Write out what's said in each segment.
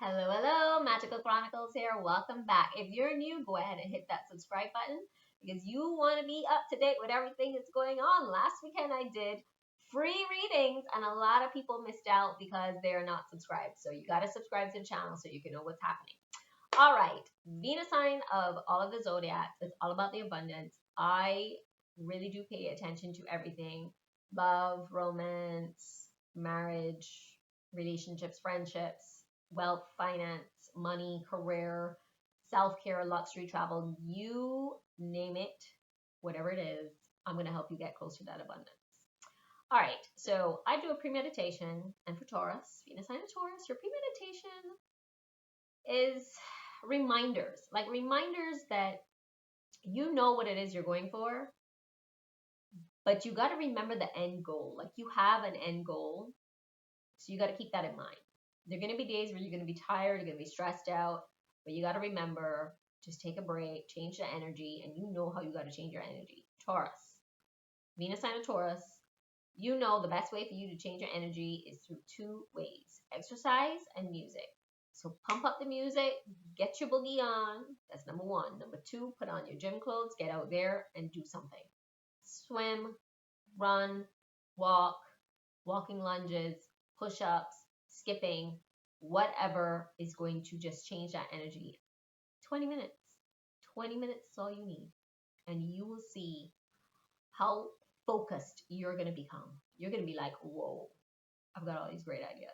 Hello, hello, Magical Chronicles here. Welcome back. If you're new, go ahead and hit that subscribe button because you want to be up to date with everything that's going on. Last weekend I did free readings and a lot of people missed out because they're not subscribed. So you got to subscribe to the channel so you can know what's happening. All right, Venus sign of all of the zodiacs. It's all about the abundance. I really do pay attention to everything: love, romance, marriage, relationships, friendships, wealth, finance, money, career, self-care, luxury, travel, you name it, whatever it is, I'm going to help you get closer to that abundance. All right, so I do a premeditation, and for Taurus, Venus sign of Taurus, your premeditation is reminders, like reminders that you know what it is you're going for, but you got to remember the end goal. Like you have an end goal, so you got to keep that in mind. There are going to be days where you're going to be tired, you're going to be stressed out, but you got to remember, just take a break, change the energy, and you know how you got to change your energy. Taurus, Venus sign of Taurus, you know the best way for you to change your energy is through two ways: exercise and music. So pump up the music, get your boogie on. That's number one. Number two, put on your gym clothes, get out there and do something. Swim, run, walk, walking lunges, push-ups, skipping, whatever is going to just change that energy. 20 minutes. 20 minutes is all you need. And you will see how focused you're going to become. You're going to be like, whoa, I've got all these great ideas.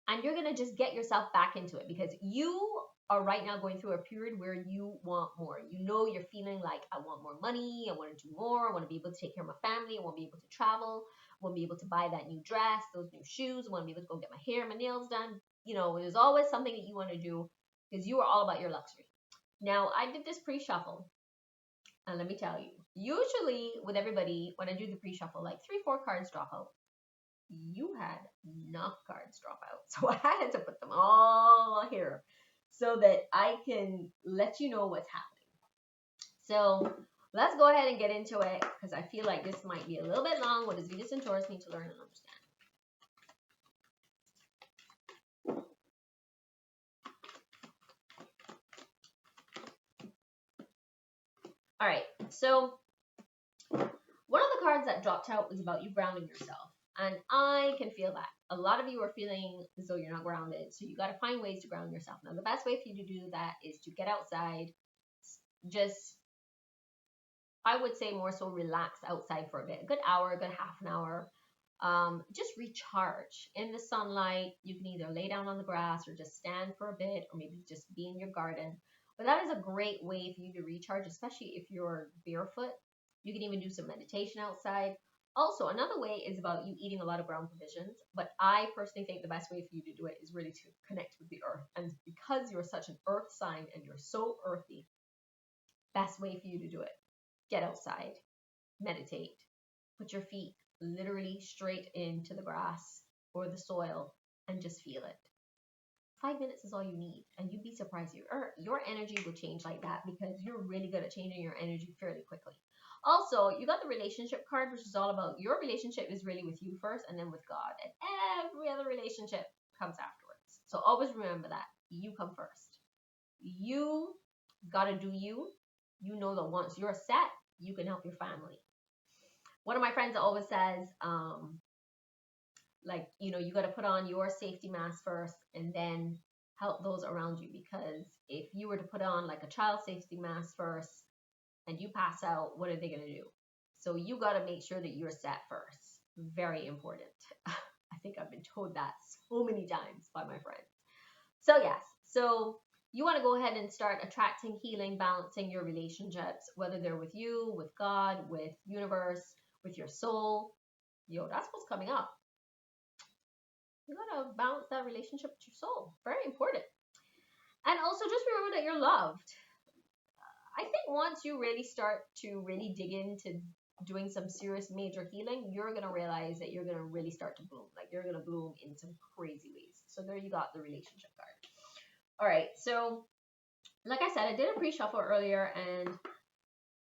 And you're going to just get yourself back into it because you are right now going through a period where you want more. You know, you're feeling like, I want more money. I want to do more. I want to be able to take care of my family. I want to be able to travel. I want to be able to buy that new dress, those new shoes. I want to be able to go get my hair, my nails done. You know, there's always something that you want to do because you are all about your luxury. Now, I did this pre-shuffle. And let me tell you, usually with everybody, when I do the pre-shuffle, like 3-4 cards drop out. You had enough cards drop out. So I had to put them all here so that I can let you know what's happening. So let's go ahead and get into it because I feel like this might be a little bit long. What does Venus and Taurus need to learn and understand? All right, so one of the cards that dropped out was about you grounding yourself. And I can feel that. A lot of you are feeling as though you're not grounded. So you got to find ways to ground yourself. Now, the best way for you to do that is to get outside. Just, I would say more so relax outside for a bit. A good hour, a good half an hour. Just recharge. In the sunlight, you can either lay down on the grass or just stand for a bit or maybe just be in your garden. But that is a great way for you to recharge, especially if you're barefoot. You can even do some meditation outside. Also, another way is about you eating a lot of ground provisions, but I personally think the best way for you to do it is really to connect with the earth. And because you're such an earth sign and you're so earthy, best way for you to do it: get outside, meditate, put your feet literally straight into the grass or the soil and just feel it. 5 minutes is all you need, and you'd be surprised your energy will change like that because you're really good at changing your energy fairly quickly. Also, you got the relationship card, which is all about your relationship is really with you first and then with God, and every other relationship comes afterwards. So always remember that you come first. You got to do you. You know that once you're set, you can help your family. One of my friends always says, like, you know, you got to put on your safety mask first and then help those around you, because if you were to put on like a child safety mask first and you pass out, what are they going to do? So you got to make sure that you're set first. Very important. I think I've been told that so many times by my friends. So yes, so you want to go ahead and start attracting, healing, balancing your relationships, whether they're with you, with God, with universe, with your soul. Yo, that's what's coming up. You got to balance that relationship with your soul. Very important. And also just remember that you're loved. I think once you really start to really dig into doing some serious major healing, you're going to realize that you're going to really start to bloom. Like you're going to bloom in some crazy ways. So there you got the relationship card. All right. So like I said, I did a pre-shuffle earlier, and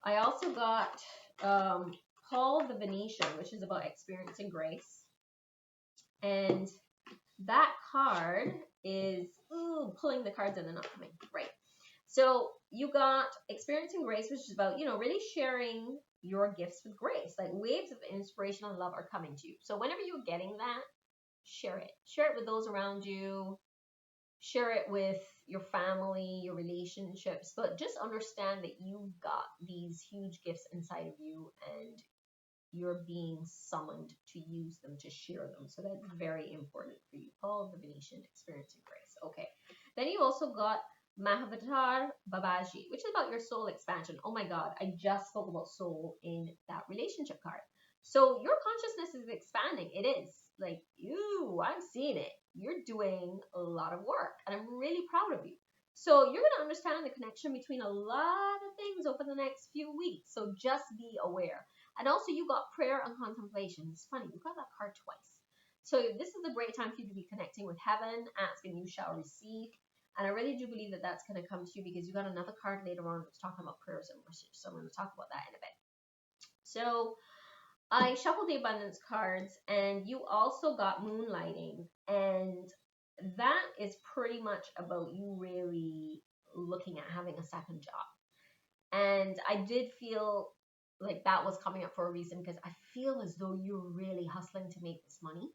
I also got Paul the Venetian, which is about experiencing grace. And that card is pulling the cards and they're not coming. Right. So you got experiencing grace, which is about, really sharing your gifts with grace. Like waves of inspiration and love are coming to you. So whenever you're getting that, share it. Share it with those around you. Share it with your family, your relationships. But just understand that you've got these huge gifts inside of you and you're being summoned to use them, to share them. So that's very important for you. Paul the Venetian, experiencing grace. Okay. Then you also got Mahavatar Babaji, which is about your soul expansion. Oh my God, I just spoke about soul in that relationship card. So your consciousness is expanding. It is. Like, I'm seeing it. You're doing a lot of work, and I'm really proud of you. So you're going to understand the connection between a lot of things over the next few weeks. So just be aware. And also you got prayer and contemplation. It's funny, you got that card twice. So this is a great time for you to be connecting with heaven, ask and you shall receive. And I really do believe that that's going to come to you because you got another card later on that's talking about prayers and worship. So I'm going to talk about that in a bit. So I shuffled the abundance cards and you also got moonlighting. And that is pretty much about you really looking at having a second job. And I did feel like that was coming up for a reason because I feel as though you're really hustling to make this money.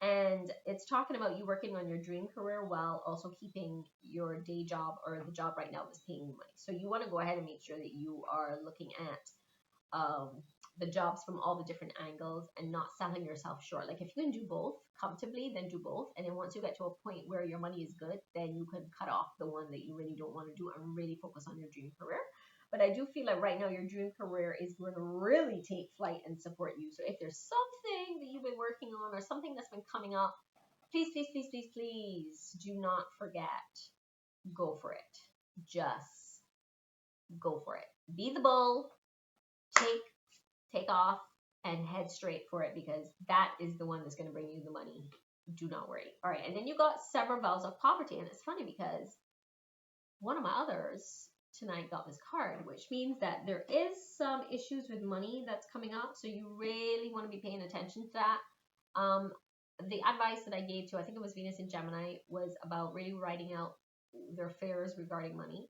And it's talking about you working on your dream career while also keeping your day job or the job right now is paying you money. So you want to go ahead and make sure that you are looking at the jobs from all the different angles and not selling yourself short. Like if you can do both comfortably, then do both. And then once you get to a point where your money is good, then you can cut off the one that you really don't want to do and really focus on your dream career. But I do feel like right now your dream career is going to really take flight and support you. So if there's something that you've been working on or something that's been coming up, please, please, please, please, please do not forget. Go for it. Just go for it. Be the bull. Take off and head straight for it because that is the one that's going to bring you the money. Do not worry. All right. And then you got several vows of poverty. And it's funny because one of my others tonight got this card, which means that there is some issues with money that's coming up. So you really want to be paying attention to that. The advice that I gave to, I think it was Venus and Gemini, was about really writing out their fears regarding money.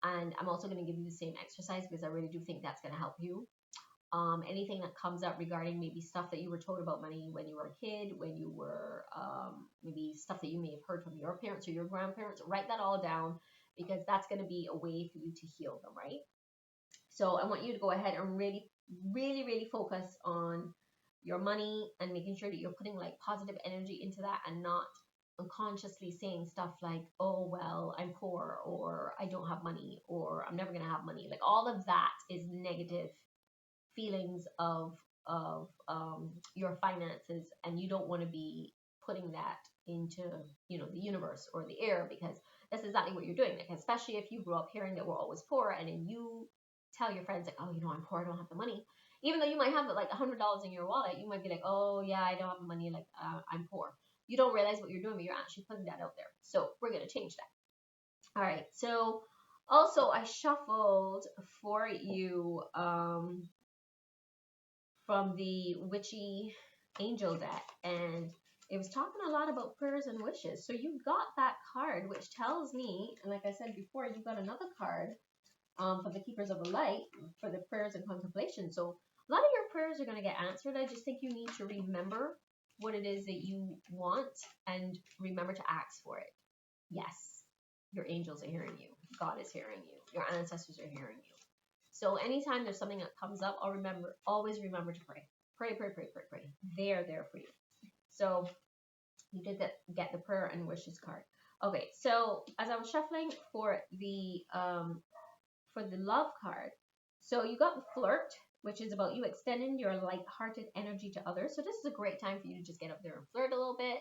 And I'm also going to give you the same exercise because I really do think that's going to help you. Anything that comes up regarding maybe stuff that you were told about money when you were a kid, when you were maybe stuff that you may have heard from your parents or your grandparents, write that all down because that's going to be a way for you to heal them, right? So I want you to go ahead and really, really, really focus on your money and making sure that you're putting like positive energy into that and not unconsciously saying stuff like, oh, well, I'm poor or I don't have money or I'm never going to have money. Like all of that is negative feelings of your finances, and you don't want to be putting that into the universe or the air because that's exactly what you're doing. Like especially if you grew up hearing that we're always poor, and then you tell your friends like, oh, I'm poor, I don't have the money, even though you might have like $100 in your wallet, you might be like, oh yeah, I don't have the money, like I'm poor. You don't realize what you're doing, but you're actually putting that out there. So we're going to change that. All right. So also I shuffled for you from the witchy angel deck, and it was talking a lot about prayers and wishes. So you got that card, which tells me, and like I said before, you got another card for the keepers of the light for the prayers and contemplation. So a lot of your prayers are going to get answered. I just think you need to remember what it is that you want and remember to ask for it. Yes, your angels are hearing you. God is hearing you. Your ancestors are hearing you. So anytime there's something that comes up, always remember to pray. Pray, pray, pray, pray, pray. They're there for you. So you did get the prayer and wishes card. Okay, so as I was shuffling for the love card, so you got the flirt, which is about you extending your light-hearted energy to others. So this is a great time for you to just get up there and flirt a little bit.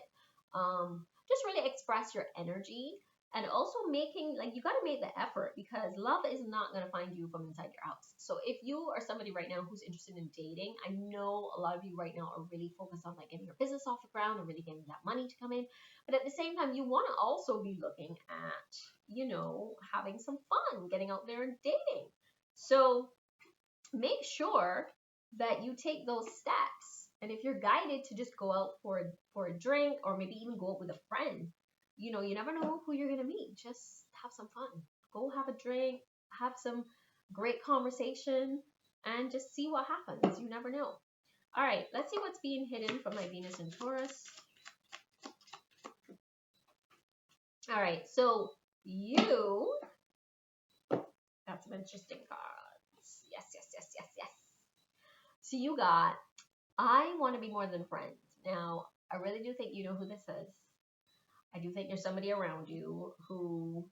Just really express your energy. And also making, you got to make the effort because love is not going to find you from inside your house. So if you are somebody right now who's interested in dating, I know a lot of you right now are really focused on getting your business off the ground and really getting that money to come in. But at the same time, you want to also be looking at, having some fun, getting out there and dating. So make sure that you take those steps. And if you're guided to just go out for a drink or maybe even go out with a friend, you know, you never know who you're going to meet. Just have some fun. Go have a drink, have some great conversation, and just see what happens. You never know. All right, let's see what's being hidden from my Venus in Taurus. All right, so you got some interesting cards. Yes, yes, yes, yes, yes. So you got, I want to be more than friends. Now, I really do think you know who this is. I do think there's somebody around you who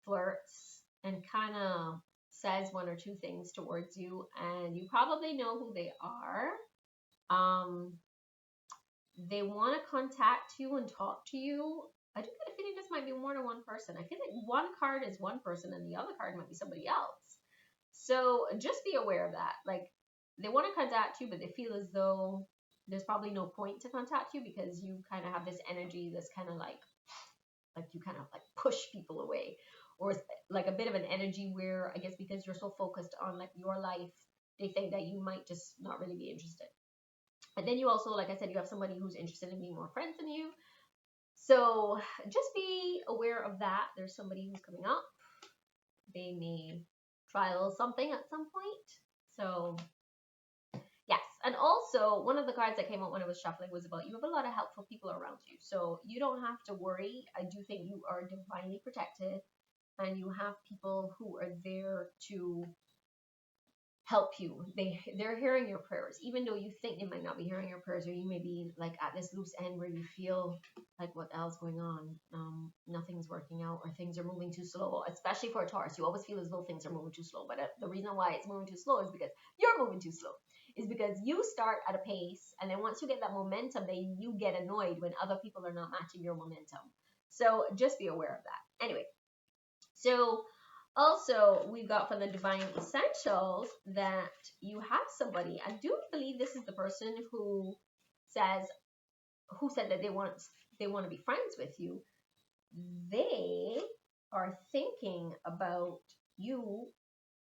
flirts and kind of says one or two things towards you, and you probably know who they are. They want to contact you and talk to you. I do get a feeling this might be more than one person. I feel like one card is one person and the other card might be somebody else. So just be aware of that. Like, they want to contact you, but they feel as though there's probably no point to contact you because you kind of have this energy that's kind of like you kind of like push people away, or it's like a bit of an energy where I guess because you're so focused on like your life, they think that you might just not really be interested. And then you also, like I said, you have somebody who's interested in being more friends than you. So just be aware of that. There's somebody who's coming up. They may try a little something at some point. So yes. And also, one of the cards that came out when I was shuffling was about you have a lot of helpful people around you. So you don't have to worry. I do think you are divinely protected, and you have people who are there to help you. They're hearing your prayers, even though you think they might not be hearing your prayers, or you may be like at this loose end where you feel like what else going on, nothing's working out, or things are moving too slow. Especially for a Taurus, you always feel as though things are moving too slow. But the reason why it's moving too slow is because you're moving too slow. Is because you start at a pace, and then once you get that momentum, then you get annoyed when other people are not matching your momentum. So just be aware of that. Anyway, so also, we got from the Divine Essentials that you have somebody. I do believe this is the person who said that they want to be friends with you. They are thinking about you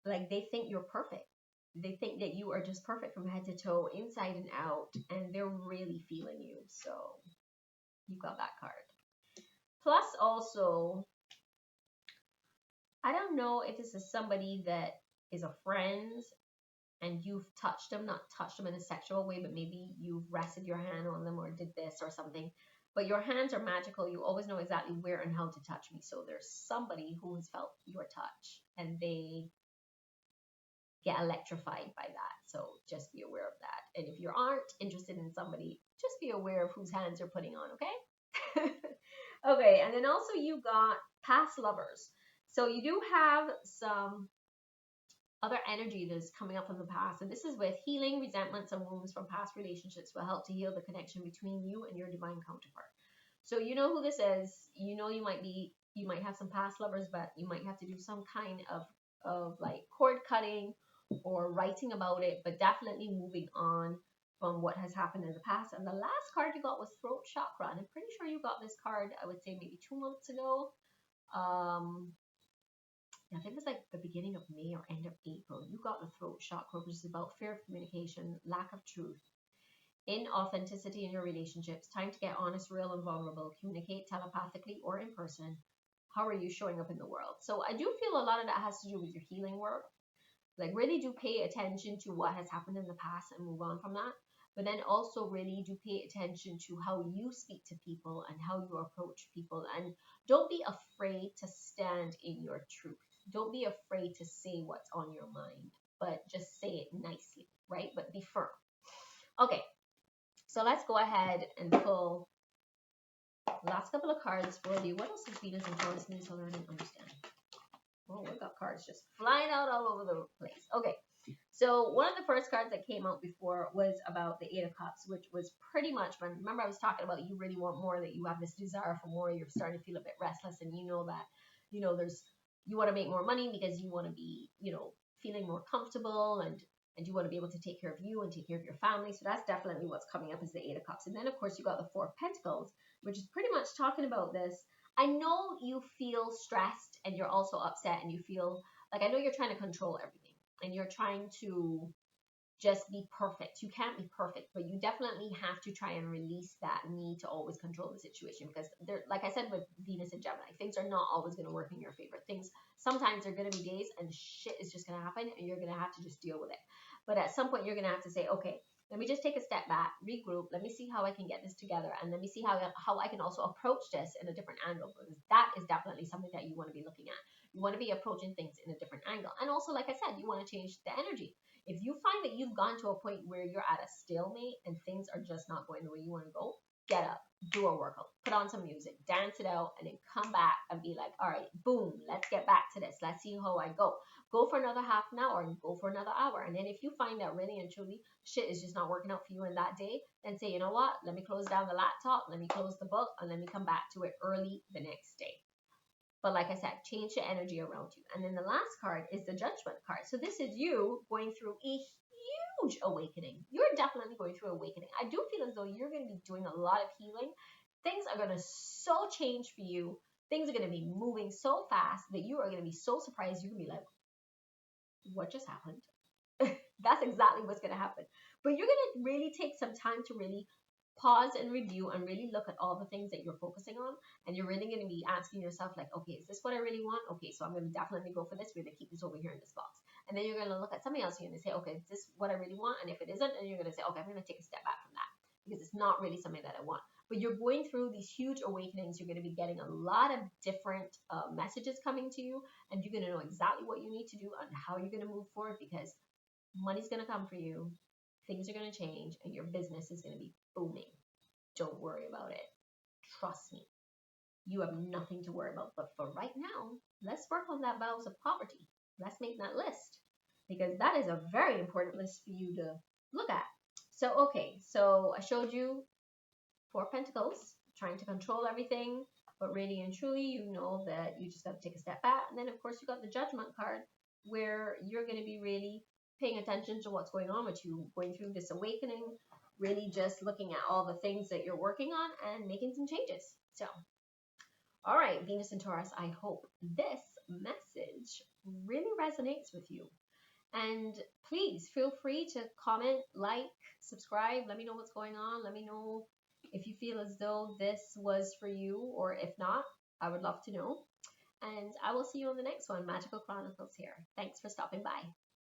like they think you're perfect. They think that you are just perfect from head to toe, inside and out, and they're really feeling you. So you got that card. Plus, also, I don't know if this is somebody that is a friend and you've touched them, not touched them in a sexual way, but maybe you've rested your hand on them or did this or something. But your hands are magical. You always know exactly where and how to touch me. So there's somebody who has felt your touch and they get electrified by that. So just be aware of that. And if you aren't interested in somebody, just be aware of whose hands you're putting on, okay? Okay, and then also you got past lovers. So you do have some other energy that's coming up from the past, and this is with healing resentments and wounds from past relationships will help to heal the connection between you and your divine counterpart. So you know who this is. You know you might have some past lovers, but you might have to do some kind of like cord cutting or writing about it, but definitely moving on from what has happened in the past. And the last card you got was throat chakra, and I'm pretty sure you got this card, I would say maybe 2 months ago. I think it was like the beginning of May or end of April. You got the throat chakra, which is about fear of communication, lack of truth, inauthenticity in your relationships, time to get honest, real, and vulnerable, communicate telepathically or in person. How are you showing up in the world? So I do feel a lot of that has to do with your healing work. Like, really do pay attention to what has happened in the past and move on from that. But then also really do pay attention to how you speak to people and how you approach people. And don't be afraid to stand in your truth. Don't be afraid to say what's on your mind, but just say it nicely, right? But be firm. Okay, so let's go ahead and pull last couple of cards for you. What else does Venus and Taurus need to learn and understand? Oh, we got cards just flying out all over the place. Okay, so one of the first cards that came out before was about the Eight of Cups, which was pretty much, remember I was talking about you really want more, that you have this desire for more, you're starting to feel a bit restless, and you know that, you know, you want to make more money because you want to be, you know, feeling more comfortable, and you want to be able to take care of you and take care of your family. So that's definitely what's coming up, is the Eight of Cups. And then of course you got the Four of Pentacles, which is pretty much talking about this. I know you feel stressed and you're also upset, and you feel like, I know you're trying to control everything and you're trying to just be perfect. You can't be perfect, but you definitely have to try and release that need to always control the situation, because there, like I said, with Venus and Gemini, things are not always going to work in your favor. Things, sometimes there are going to be days and shit is just going to happen and you're going to have to just deal with it. But at some point you're going to have to say, okay, let me just take a step back, regroup, let me see how I can get this together, and let me see how I can also approach this in a different angle, because that is definitely something that you want to be looking at. You want to be approaching things in a different angle. And also, like I said, you want to change the energy. If you find that you've gone to a point where you're at a stalemate and things are just not going the way you want to go, get up, do a workout, put on some music, dance it out, and then come back and be like, all right, boom, let's get back to this. Let's see how I go. Go for another half an hour and go for another hour. And then if you find that really and truly shit is just not working out for you in that day, then say, you know what, let me close down the laptop, let me close the book, and let me come back to it early the next day. But like I said, change the energy around you. And then the last card is the Judgment card. So this is you going through a huge awakening. You're definitely going through awakening. I do feel as though you're going to be doing a lot of healing. Things are going to so change for you. Things are going to be moving so fast that you are going to be so surprised. You're going to be like, what just happened? That's exactly what's going to happen. But you're going to really take some time to really pause and review and really look at all the things that you're focusing on, and you're really going to be asking yourself, like, okay, is this what I really want? Okay, so I'm going to definitely go for this. We're going to keep this over here in this box. And then you're going to look at something else. You're going to say, okay, is this what I really want? And if it isn't, then you're going to say, okay, I'm going to take a step back from that because it's not really something that I want. But you're going through these huge awakenings. You're going to be getting a lot of different messages coming to you, and you're going to know exactly what you need to do and how you're going to move forward, because money's going to come for you, things are going to change, and your business is going to be booming. Don't worry about it. Trust me. You have nothing to worry about. But for right now, let's work on that vows of poverty. Let's make that list, because that is a very important list for you to look at. So, okay, so I showed you 4 Pentacles, trying to control everything, but really and truly, you know that you just got to take a step back. And then, of course, you got the Judgment card, where you're going to be really paying attention to what's going on with you, going through this awakening, really just looking at all the things that you're working on and making some changes. So, all right, Venus and Taurus, I hope this message really resonates with you. And please feel free to comment, like, subscribe. Let me know what's going on. Let me know if you feel as though this was for you, or if not, I would love to know. And I will see you on the next one. Magical Chronicles here. Thanks for stopping by.